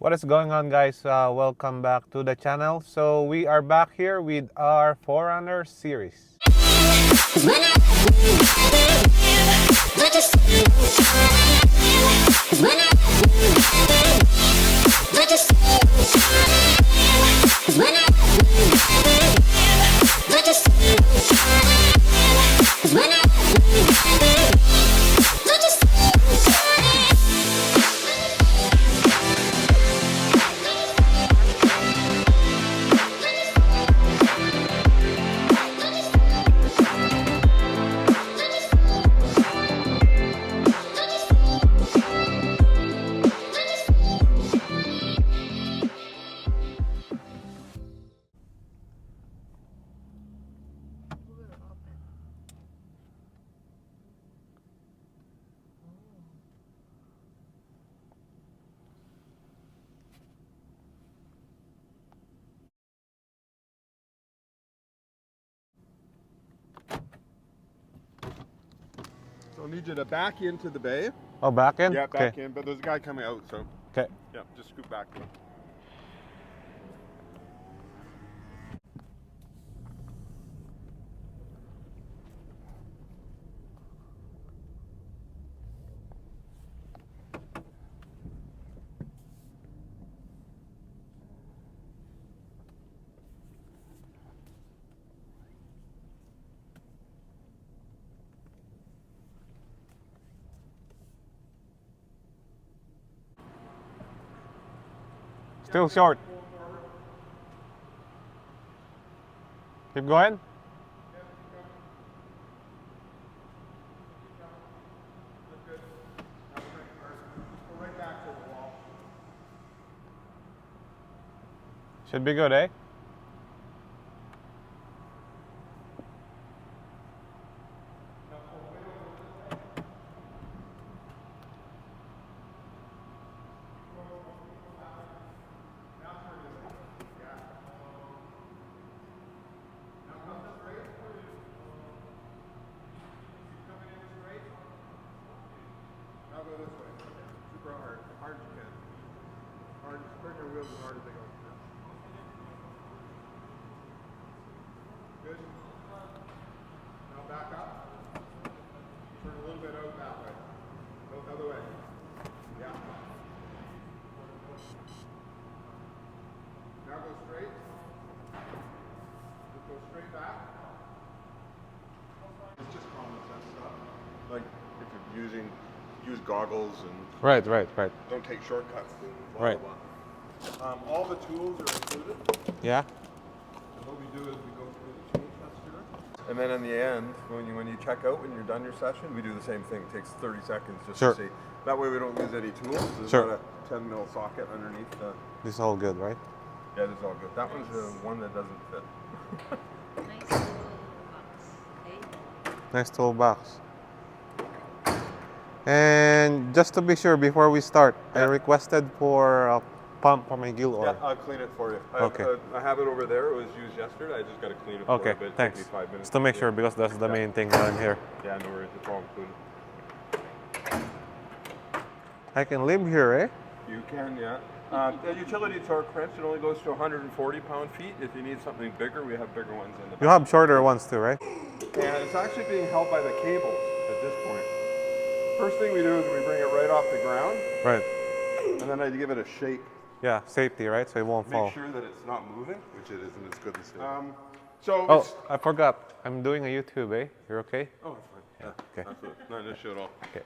What is going on, guys? Welcome back to the channel. So we are back here with our 4Runner series. I'll need you to back into the bay. Oh, back in? Yeah, back in, but there's a guy coming out, so. Okay. Yeah, just scoot back in. Still short. Keep going. Should be good, eh? Now go this way. Super hard. Hard as you can. Hard. Turn your wheels as hard as they go. Good. Now back up. Turn a little bit out that way. Go the other way. Yeah. Now go straight. Just go straight back. It's just common sense stuff. Like if you're use goggles and Right. don't take shortcuts. And blah, Right. blah, blah. All the tools are included. Yeah. And what we do is we go through the tool chest here. And then in the end, when you check out, when you're done your session, we do the same thing. It takes 30 seconds just Sure. to see. That way we don't lose any tools. There's Sure. not a 10 mil socket underneath the... This is all good, right? Yeah, this is all good. That one's the one that doesn't fit. Nice toolbox. And just to be sure, before we start, I requested for a pump for my gill oil. Yeah, I'll clean it for you. Okay. I have it over there. It was used yesterday. I just got to clean it for Okay, a bit. thanks. Take me 5 minutes. Just to make sure, because that's the main thing down here. Yeah, no worries. It's all included. I can live here, eh? You can, yeah. The utility torque wrench, it only goes to 140 pound-feet. If you need something bigger, we have bigger ones in the You have shorter ones too, right? And it's actually being held by the cables at this point. First thing we do is we bring it right off the ground, Right. and then I give it a shake. Yeah, safety, right? So it won't fall. Make sure that it's not moving, which it isn't. It's good to see. Oh, I forgot. I'm doing a YouTube, eh? You're okay? Oh, it's fine. Yeah, Okay. absolutely. Not an issue at all. Okay.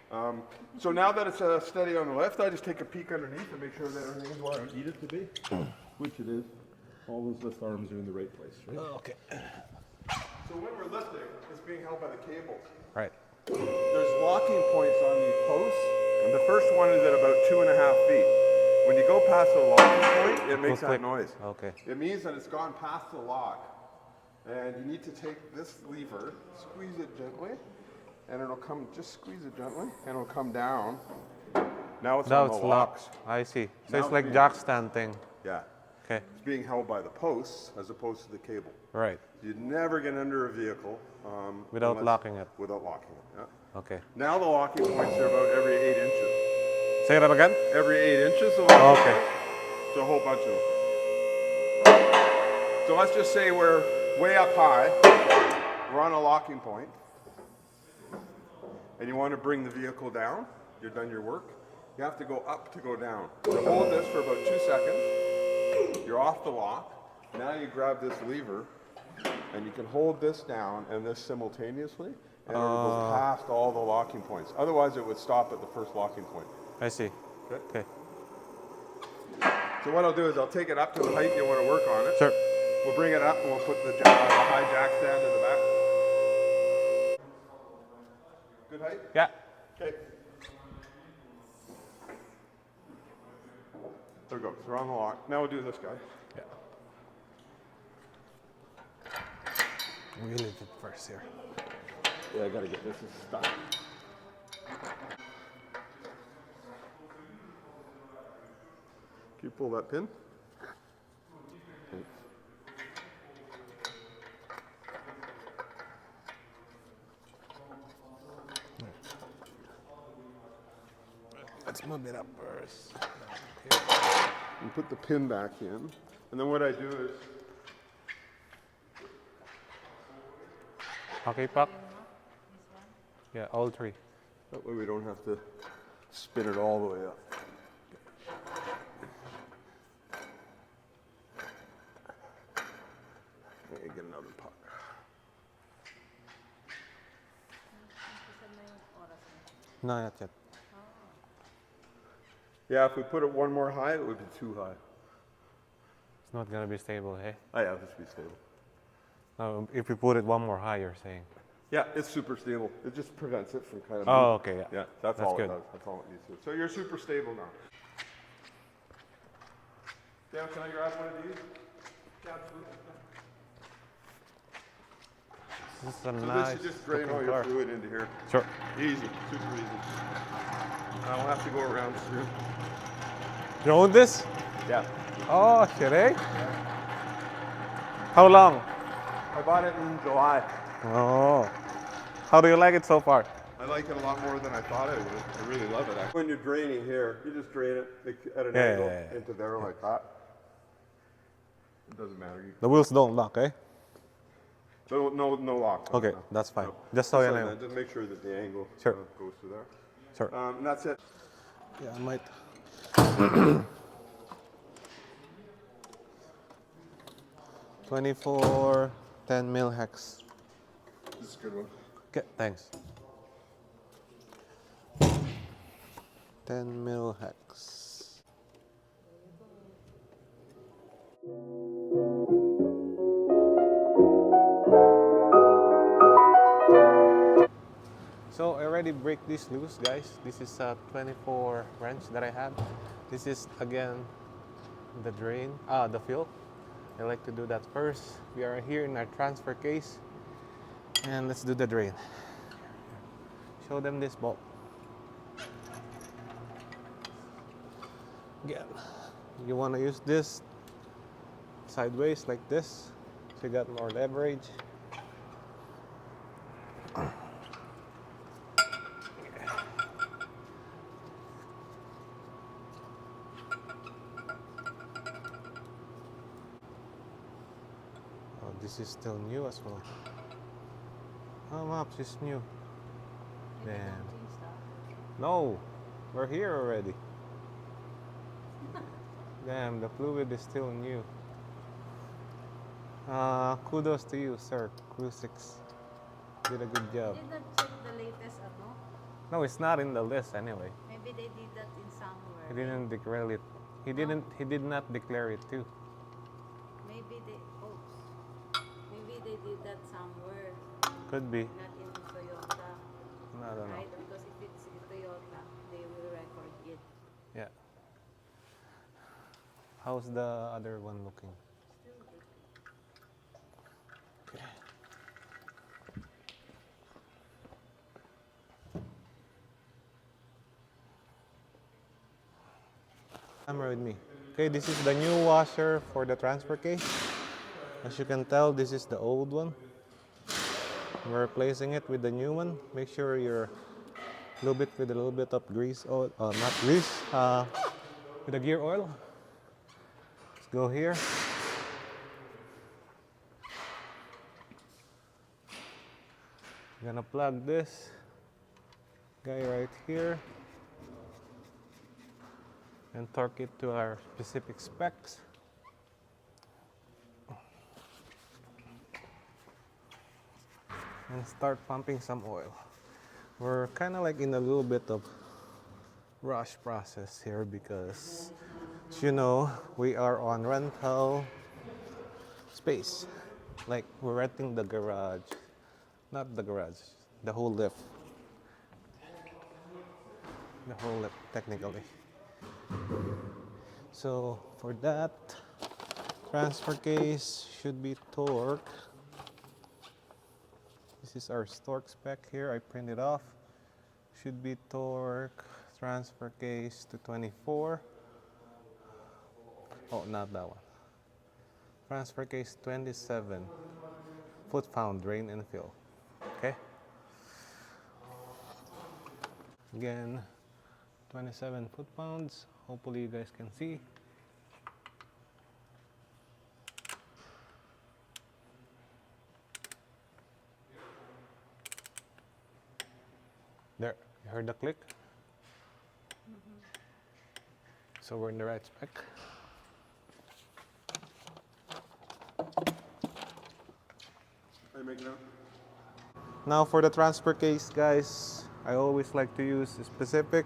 So now that it's steady on the lift, I just take a peek underneath and make sure that everything is where I need it to be, which it is. All those lift arms are in the right place, right? Okay. So when we're lifting, it's being held by the cables. Right. There's locking points on these posts, and the first one is at about 2.5 feet. When you go past the locking point, it makes that noise. Okay. It means that it's gone past the lock, and you need to take this lever, squeeze it gently, and it'll come, just squeeze it gently, and it'll come down. Now it's Now on it's the locked. locks. I see. So Now it's it's like being- jack stand thing. Yeah. Okay. It's being held by the posts as opposed to the cable. Right. You'd never get under a vehicle Without locking it. Without locking it, yeah. Okay. Now the locking points are about every 8 inches. Say that again? Every 8 inches. The locking Okay. point. So a whole bunch of them. So let's just say we're way up high. We're on a locking point. And you want to bring the vehicle down. You've done your work. You have to go up to go down. So hold this for about 2 seconds. You're off the lock. Now you grab this lever and you can hold this down and this simultaneously and it'll go past all the locking points. Otherwise it would stop at the first locking point. I see. Okay. So what I'll do is I'll take it up to the height you want to work on it. Sure. We'll bring it up and we'll put the high jack stand in the back. Good height? Yeah. Okay. There we go. So we're on the lock. Now we'll do this guy. Yeah. Wheel it first here. Yeah, I gotta get this stuck. Can you pull that pin? Let's move it up first. And put the pin back in. And then what I do is Okay, puck. Yeah, all three. that way we don't have to spin it all the way up. Okay, get another puck. No, not yet. Yeah, if we put it one more high, it would be too high. It's not gonna be stable, hey? Oh yeah, this would be stable. No, if we put it one more high, you're saying. Yeah, it's super stable. It just prevents it from kind of. Oh, okay, yeah. Yeah, that's That's all good. it does. That's all it needs to. So you're super stable now. Dan, can I grab one of these? Absolutely. This is a So nice this is just drain all looking your car. fluid into here. Sure. Easy, super easy. I don't have to go around through. You own this? Yeah. Oh, shit, eh? How long? I bought it in July. Oh. How do you like it so far? I like it a lot more than I thought I would. I really love it. Actually. When you're draining here, you just drain it at an angle into there like that. It doesn't matter. The wheels don't lock, eh? No lock. Okay, No. that's fine. No. Just so you like know. that. Just make sure that the angle Sure. goes through there. Sure. And that's it. Yeah, I might. 24 10 mil hex. This is a good one. Okay, thanks. 10 mil hex. So I already break this loose, guys. This is a 24 wrench that I have. This is again the drain, the fill. I like to do that first. We are here in our transfer case, and let's do the drain. Show them this bolt. Again, you want to use this sideways like this, so you got more leverage. This is still new as well. Oh, maps is new. Damn. No, we're here already. Damn, the fluid is still new. Kudos to you, sir. Crew 6 did a good job. Did not check the latest ano? No, it's not in the list anyway. Maybe they did that in somewhere. He didn't declare it. He didn't. He did not declare it too. Maybe they maybe they did that somewhere. Could be. Not in Toyota. I don't know. Right? Because if it's in Toyota, they will record it. Yeah. How's the other one looking? Okay. Camera with me. Okay, this is the new washer for the transfer case. As you can tell, this is the old one. We're replacing it with the new one. Make sure you're lube it with a little bit of grease, or not grease, with the gear oil. go here. Gonna plug this guy right here and torque it to our specific specs. And start pumping some oil. We're kind of like in a little bit of rush process here because, as you know, we are on rental space. Like we're renting the garage, not the garage, the whole lift. The whole lift, technically. So for that, transfer case should be torque. This is our torque spec here. I printed off. Should be torque transfer case to 24. Oh, not that one. Transfer case 27 foot-pound drain and fill. Okay. Again, 27 foot-pounds. Hopefully you guys can see. There, you heard the click? So we're in the right spec. Are you making out? Now for the transfer case, guys, I always like to use a specific.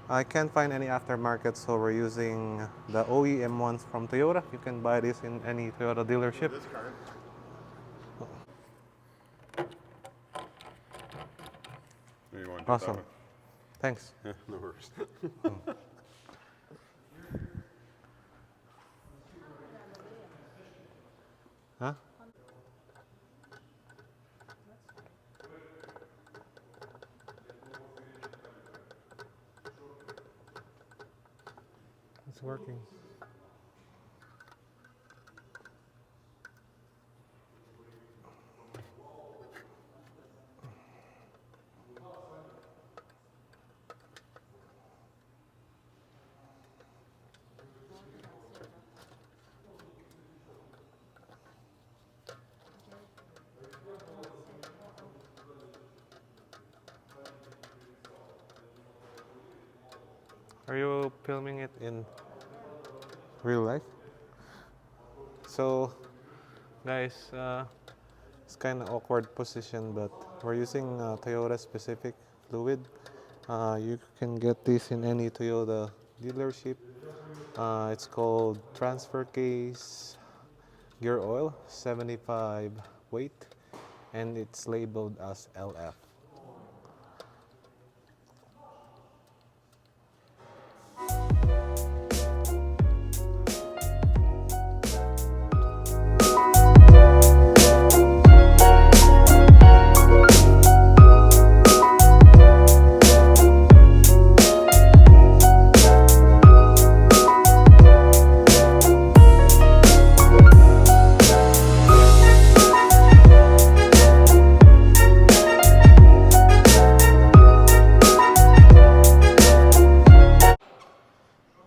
I can't find any aftermarket, so we're using the OEM ones from Toyota. You can buy this in any Toyota dealership. This card. You want to do Awesome. that Thanks. one? Yeah, no worries. Huh? It's working. Are you filming it in real life? So, guys, it's kind of awkward position, but we're using Toyota specific fluid. You can get this in any Toyota dealership. It's called transfer case gear oil, 75 weight, and it's labeled as LF.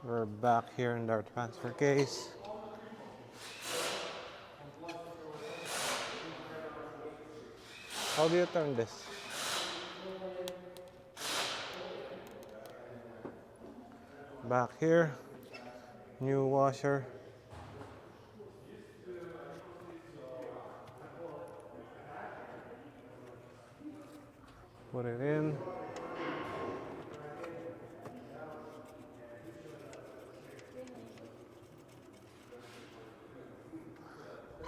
We're back here in our transfer case. How do you turn this? Back here, new washer. Put it in.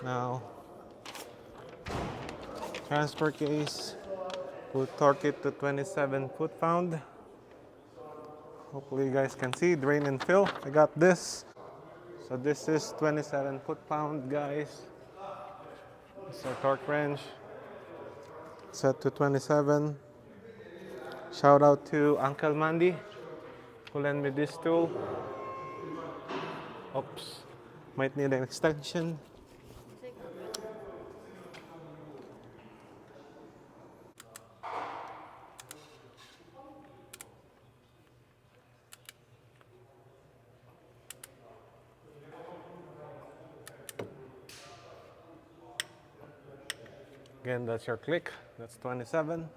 Now, transfer case, we'll torque it to 27 foot-pound. Hopefully you guys can see, drain and fill. I got this. So this is 27 foot-pound, guys. It's our torque wrench. Set to 27. Shout out to Uncle Mandy who lent me this tool. Oops, might need an extension. Again, that's your click. That's 27.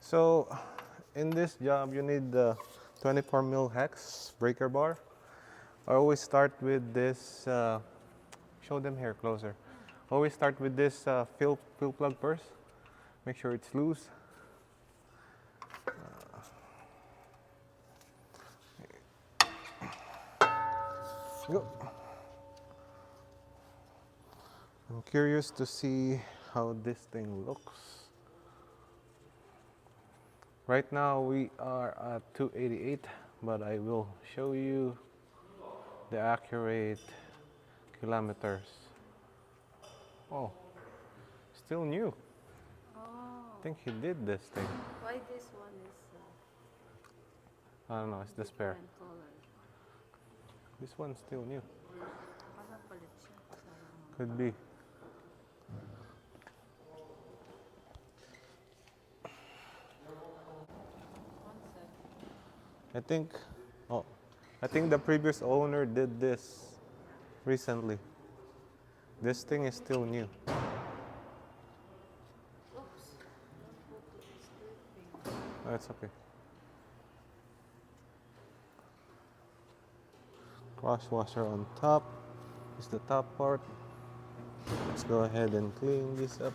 So in this job, you need the 24 mil hex breaker bar. I always start with this, show them here closer. Always start with this fill plug first. Make sure it's loose. Go. I'm curious to see how this thing looks. Right now we are at 288, but I will show you the accurate kilometers. Oh, still new. Oh. I think he did this thing. Why this one is I don't know, it's the spare. different color? This one's still new. Parang palit siya. Could be. I think, oh, I think the previous owner did this recently. This thing is still new. Oops. Oh, it's okay. Cross washer on top is the top part. Let's go ahead and clean this up.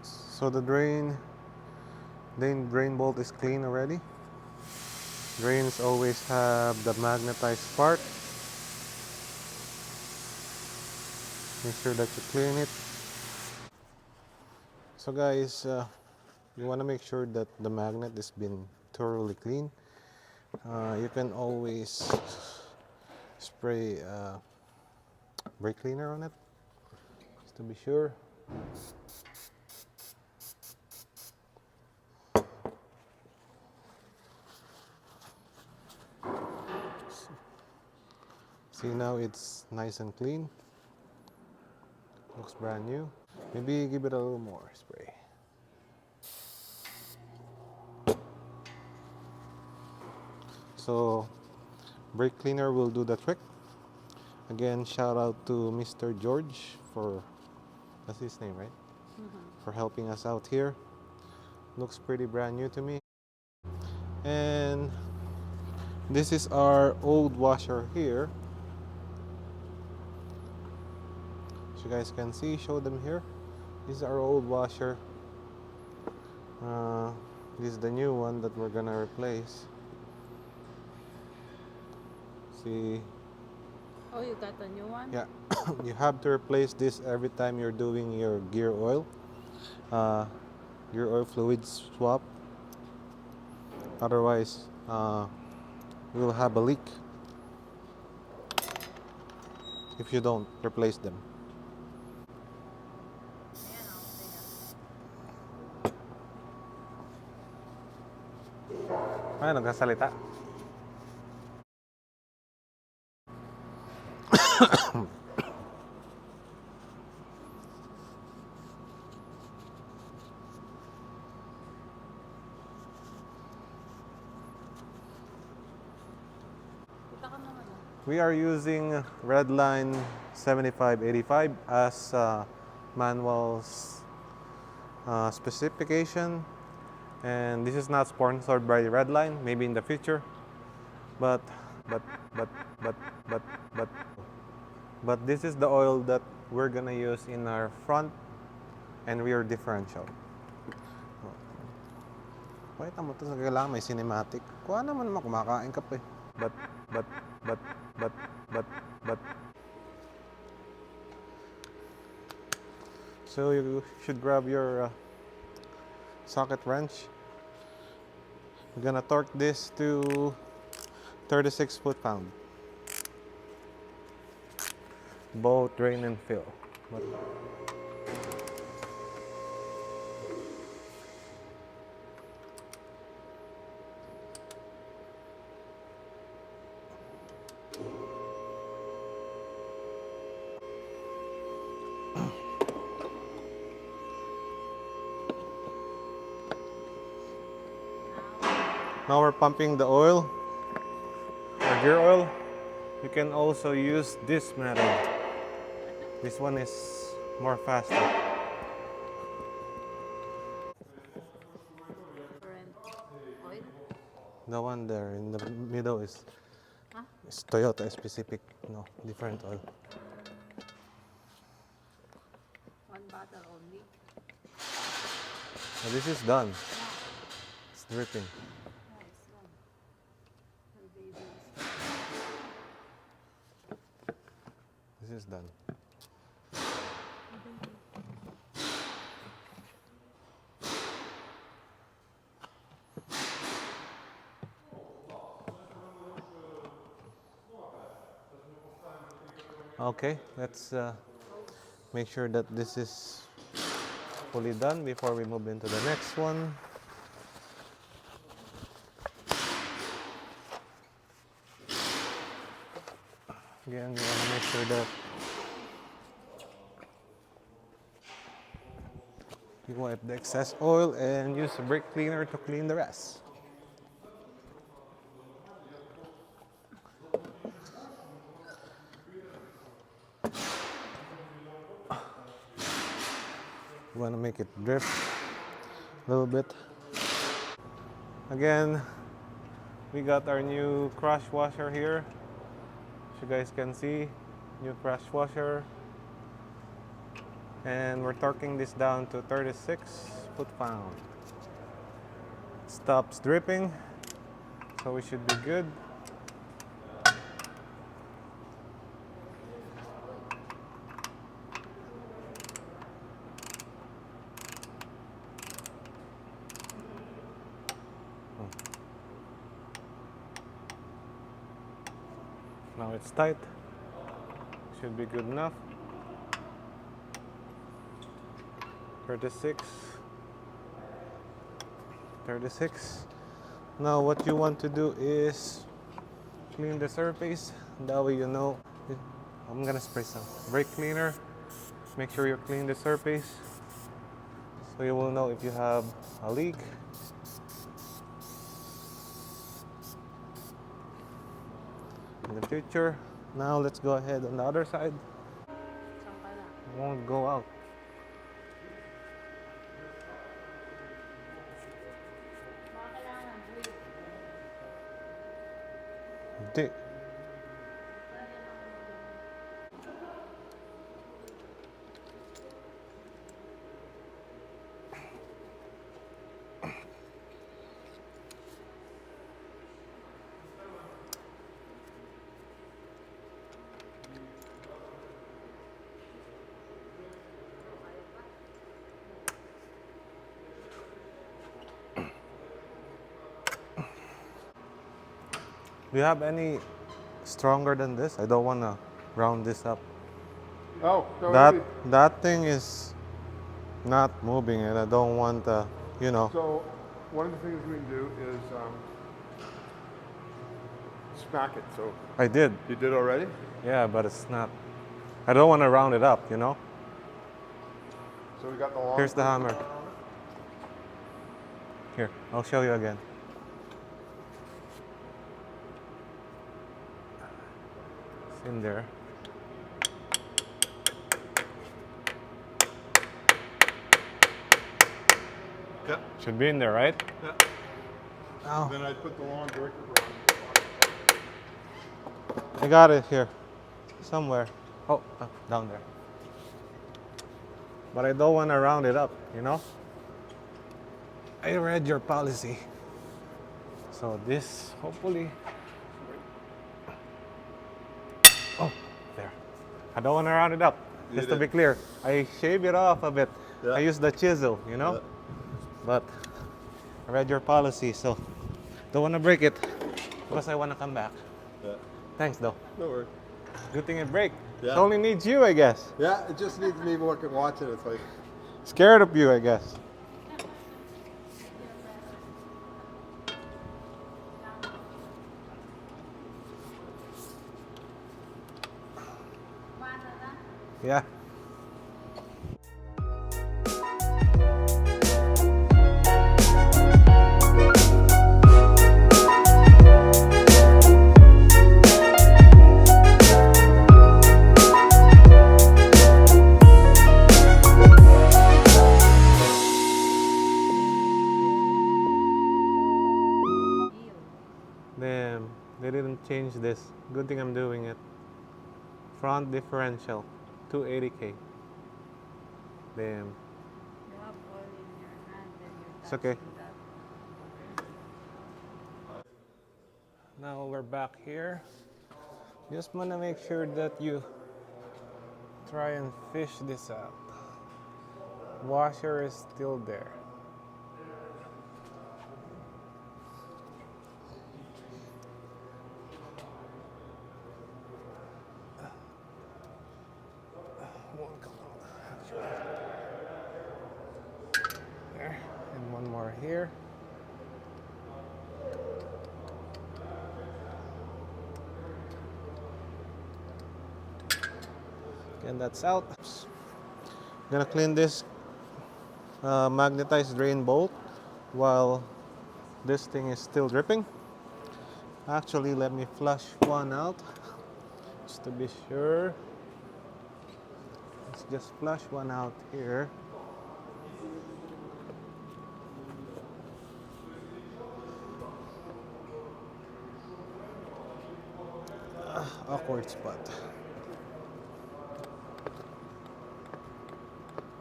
So the drain bolt is clean already. Drains always have the magnetized part. Make sure that you clean it. So guys, you want to make sure that the magnet has been thoroughly cleaned. You can always spray brake cleaner on it, just to be sure. See, now it's nice and clean. Looks brand new. Maybe give it a little more spray. So brake cleaner will do the trick. Again, shout out to Mr. George for, that's his name, right? For helping us out here. Looks pretty brand new to me. And this is our old washer here. So you guys can see, show them here. This is our old washer. This is the new one that we're gonna replace. See? Oh, you got a new one? Yeah, you have to replace this every time you're doing your gear oil fluid swap. Otherwise, you'll have a leak if you don't replace them. Ay, nagkasalita. We are using Redline 7585 as manual's specification, and this is not sponsored by Redline. Maybe in the future, but this is the oil that we're gonna use in our front and rear differential. Pakita mo ito sa kailangan may cinematic. Kuha naman kumakain ka pa eh. But, but. So you should grab your socket wrench. We're gonna torque this to 36 foot-pound. Both drain and fill. Now we're pumping the oil, or gear oil. You can also use this method. This one is more faster. Different oil. The one there in the middle is Toyota specific, no, different oil. One bottle only. Now this is done. It's dripping. Nice one. For babies. This is done. Okay, let's make sure that this is fully done before we move into the next one. Again, you want to make sure that you wipe the excess oil and use a brake cleaner to clean the rest. You want to make it drip a little bit. Again, we got our new crush washer here. As you guys can see, new crush washer. And we're torquing this down to 36 foot-pound. Stops dripping, so we should be good. Now it's tight, should be good enough. 36. Now what you want to do is clean the surface. That way you know. I'm gonna spray some brake cleaner. Make sure you clean the surface so you will know if you have a leak. In the future. Now let's go ahead on the other side. It won't go out. Hindi. Do you have any stronger than this? I don't want to round this up. Oh, no, That thing is not moving, and I don't want you know. So one of the things we can do is smack it. So I did. you did already? Yeah, but it's not. I don't want to round it up, you know. So we got the long. Here's the hammer. Here, I'll show you again. It's in there. Yeah. Should be in there, right? Yeah. Oh, Then I put the long director on. I got it here. Somewhere. Oh, down there. But I don't want to round it up, you know? I read your policy. So this hopefully. Oh, there. I don't want to round it up. Just to be clear, I shave it off a bit. Yeah. I use the chisel, you know. Yeah. But I read your policy, so don't want to break it because I want to come back. Yeah. Thanks, though. No worries. Good thing it break. Yeah. It only needs you, I guess. Yeah, it just needs me watching. It's like, Scared of you, I guess. Yeah. Damn, they didn't change this. Good thing I'm doing it. Front differential, 280k. Damn. You have oil in your hand and you're It's okay. touching that. Now we're back here. Just wanna make sure that you try and fish this out. Washer is still there. There, and one more here. And that's out. Gonna clean this magnetized drain bolt while this thing is still dripping. Actually, let me flush one out just to be sure. Let's just flush one out here. Awkward spot.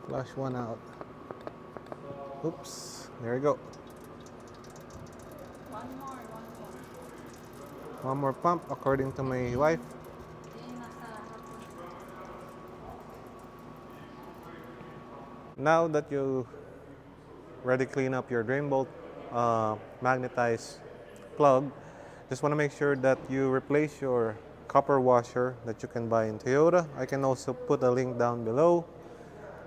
Flush one out. Oops, there we go. One more pump according to my wife. Now that you already clean up your drain bolt magnetized plug, just want to make sure that you replace your copper washer that you can buy in Toyota. I can also put a link down below.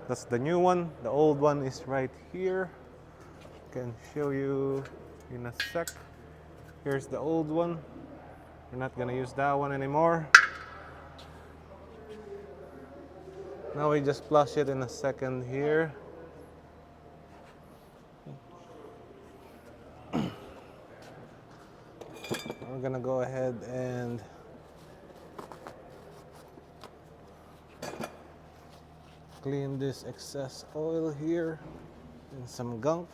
That's the new one. The old one is right here. I can show you in a sec. Here's the old one. We're not gonna use that one anymore. Now we just flush it in a second here. We're gonna go ahead and clean this excess oil here and some gunk.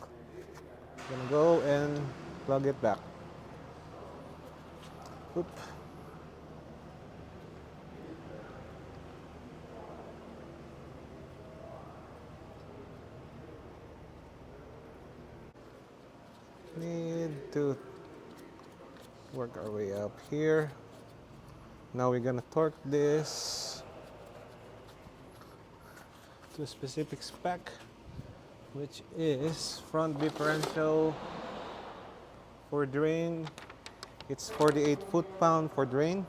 Gonna go and plug it back. Oop. Need to work our way up here. Now we're gonna torque this to a specific spec, which is front differential for drain. It's 48 foot-pound for drain.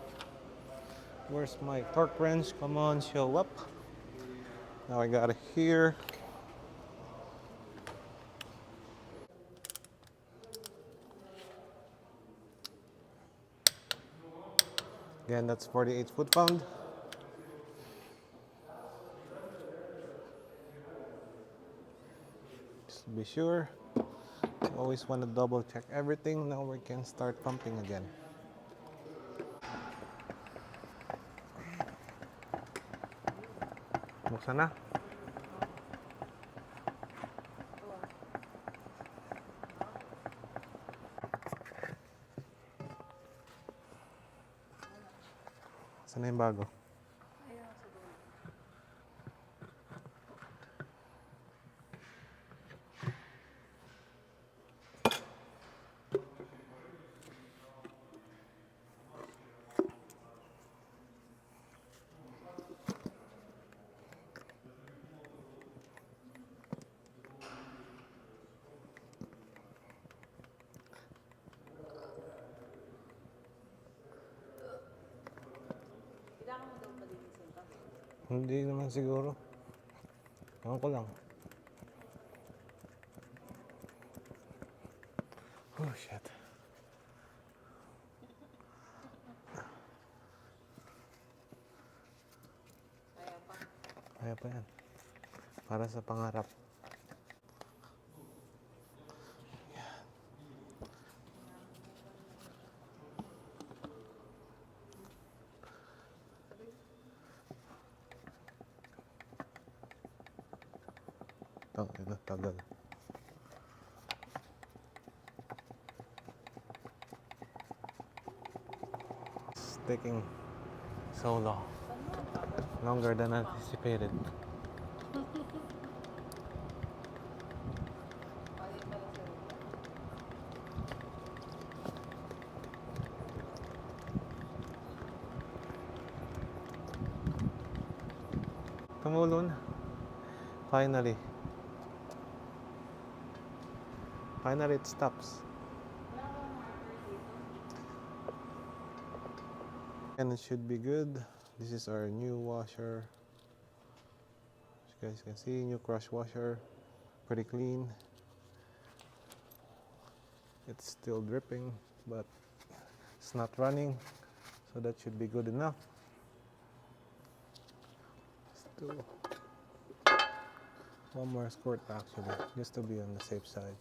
Where's my torque wrench? Come on, show up. Now I got it here. Again, that's 48 foot-pound. Just to be sure. You always want to double check everything. Now we can start pumping again. Buksan na. Saan na yung bago? Hindi naman siguro. Ewan ko lang. Oh shit. Kaya pa yan. Para sa pangarap. Ito, tagal. It's taking so long. Longer than anticipated. Tumulo na. Finally. Finally it stops. And it should be good. This is our new washer. As you guys can see, new crush washer. Pretty clean. It's still dripping, but it's not running. So that should be good enough. Still one more squirt actually, just to be on the safe side.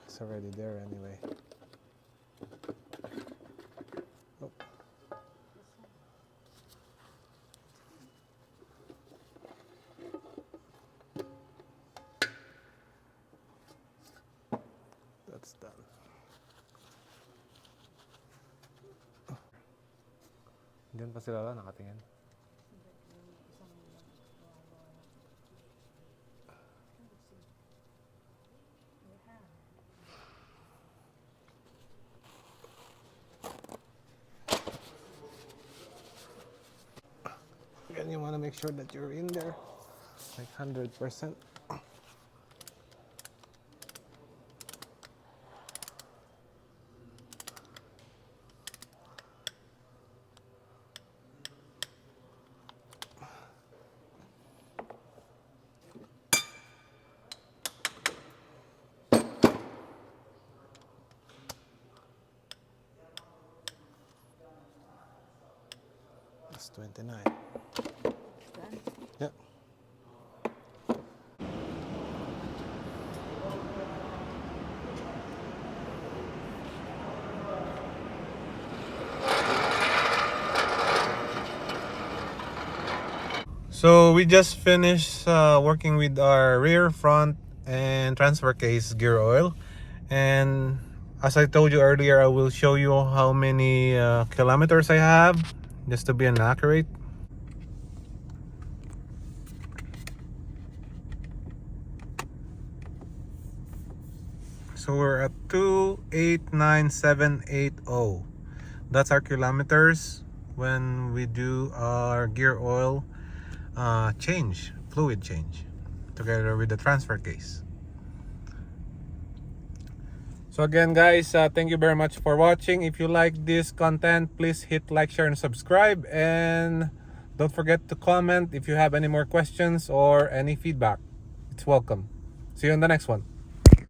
It's already there anyway. Oh. That's done. Diyan pa sila nakatingin. Again, you want to make sure that you're in there, like 100%. That's 29. Yep. So we just finished working with our rear, front, and transfer case gear oil. And as I told you earlier, I will show you how many kilometers I have, just to be accurate. So we're at 289780. That's our kilometers when we do our gear oil change, fluid change, together with the transfer case. So again guys, thank you very much for watching. If you like this content, please hit like, share, and subscribe. And don't forget to comment if you have any more questions or any feedback. It's welcome. See you in the next one.